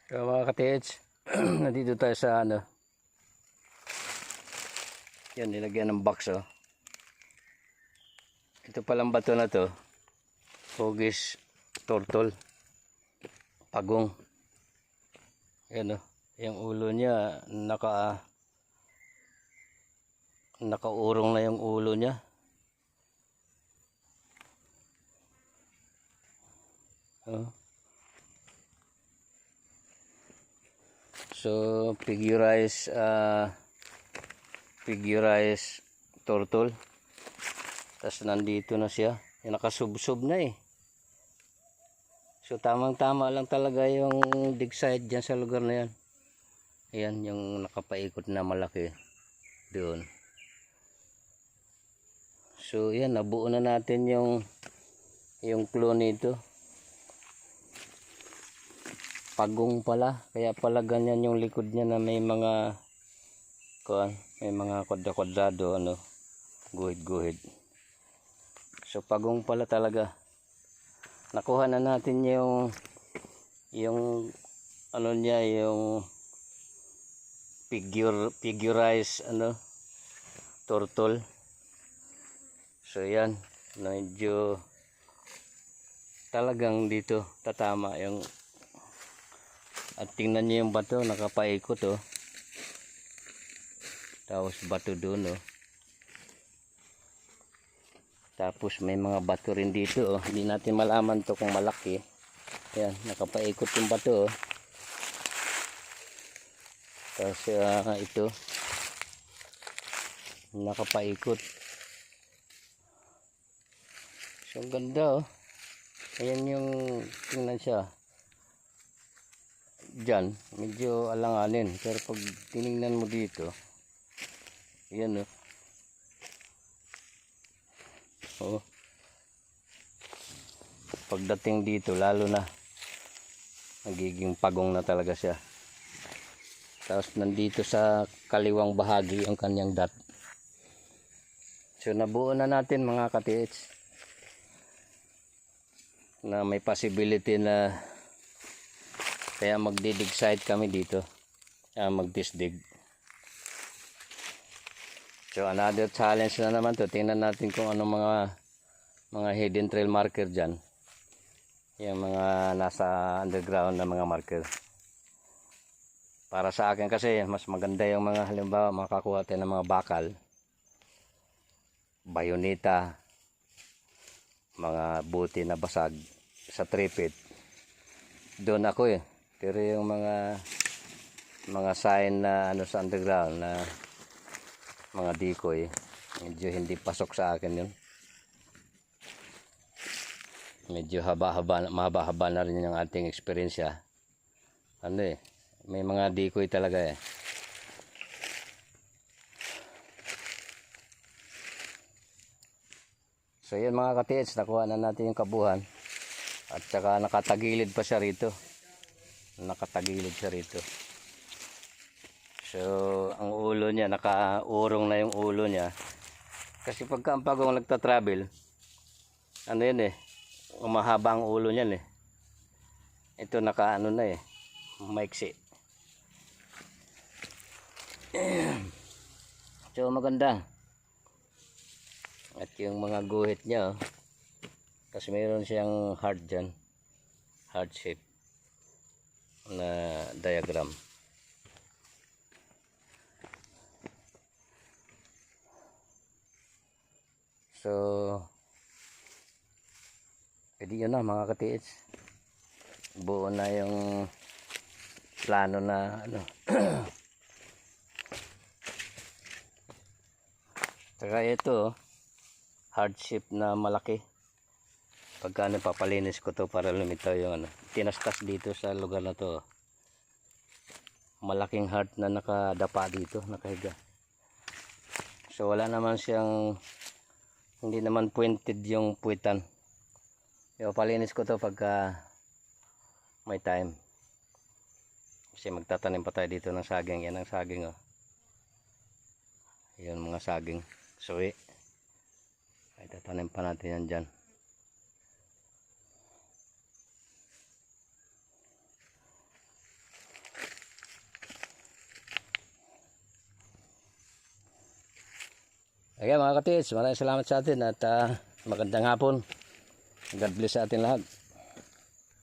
So mga ka-TH, nandito tayo sa ano. Yan, nilagyan ng box oh. Ito palang bato na to, hugis turtle, pagong. Yan oh, yung ulo niya nakaurong na yung ulo niya. Oh. So figurized turtle. Tapos nandito na siya. Yung nakasubsob na eh. So tamang-tama lang talaga yung dig site dyan sa lugar na yan. Ayan yung nakapaikot na malaki doon. So yan, nabuo na natin yung clone nito. Pagong pala, kaya pala ganyan yung likod niya na may mga kwadra-kwadrado, ano, guhid-guhid. So pagong pala talaga. Nakuha na natin yung ano niya, yung figurized ano, turtle. So yan, medyo talagang dito tatama yung. At tingnan niyo yung bato, nakapaikot oh. Tapos bato doon oh. Tapos may mga bato rin dito oh. Hindi natin malaman to kung malaki. Ayan, nakapaikot yung bato oh. Tapos ito nakapaikot. So ganda oh. Ayan yung tingnan siya. Diyan, medyo alanganin. Pero pag tinignan mo dito, yan oh. Oh. Pagdating dito, lalo na nagiging pagong na talaga siya. Tapos nandito sa kaliwang bahagi ang kanyang dot. So nabuo na natin mga ka-TH na may possibility na kaya magdidig site kami dito, magdisdig. So another challenge na naman to. Tingnan natin kung ano mga hidden trail marker dyan, yung mga nasa underground na mga marker. Para sa akin kasi mas maganda yung mga, halimbawa makakuha tayo ng mga bakal, bayoneta, mga buti na basag sa tripit. Doon ako eh. Pero yung mga sign na ano sa underground na mga decoy, medyo hindi pasok sa akin yun. Medyo mahaba-haba na rin yung ating experience ya. Ano eh, may mga decoy talaga eh. So yun mga ka-TH, nakuha na natin yung kabuhan. At saka nakatagilid pa siya rito. Nakatagilid siya rito. So ang ulo niya, nakaurong na yung ulo niya. Kasi pagka ang pagong nagta-travel, ano yun eh, umahaba ang ulo niyan eh. Ito nakaano na eh, maiksi. So maganda. At yung mga guhit niya oh, kasi mayroon siyang heart dyan, heart shape na diagram. So pwede yun na mga ka-TH. Buo na yung plano na ano. Saka ito heart shape na malaki. Pagka papalinis ko to para lumitaw yung ano, tinastas dito sa lugar na to. Malaking heart na nakadapa dito, nakahiga. So wala naman siyang, hindi naman pointed yung puwitan. Palinis ko to pagka may time. Kasi magtatanim pa tayo dito ng saging. Yan ang saging oh. Yun mga saging. Suwi. Ay tatanim pa natin yan dyan. Ayan mga katits, maraming salamat sa atin at magandang hapon. God bless sa atin lahat.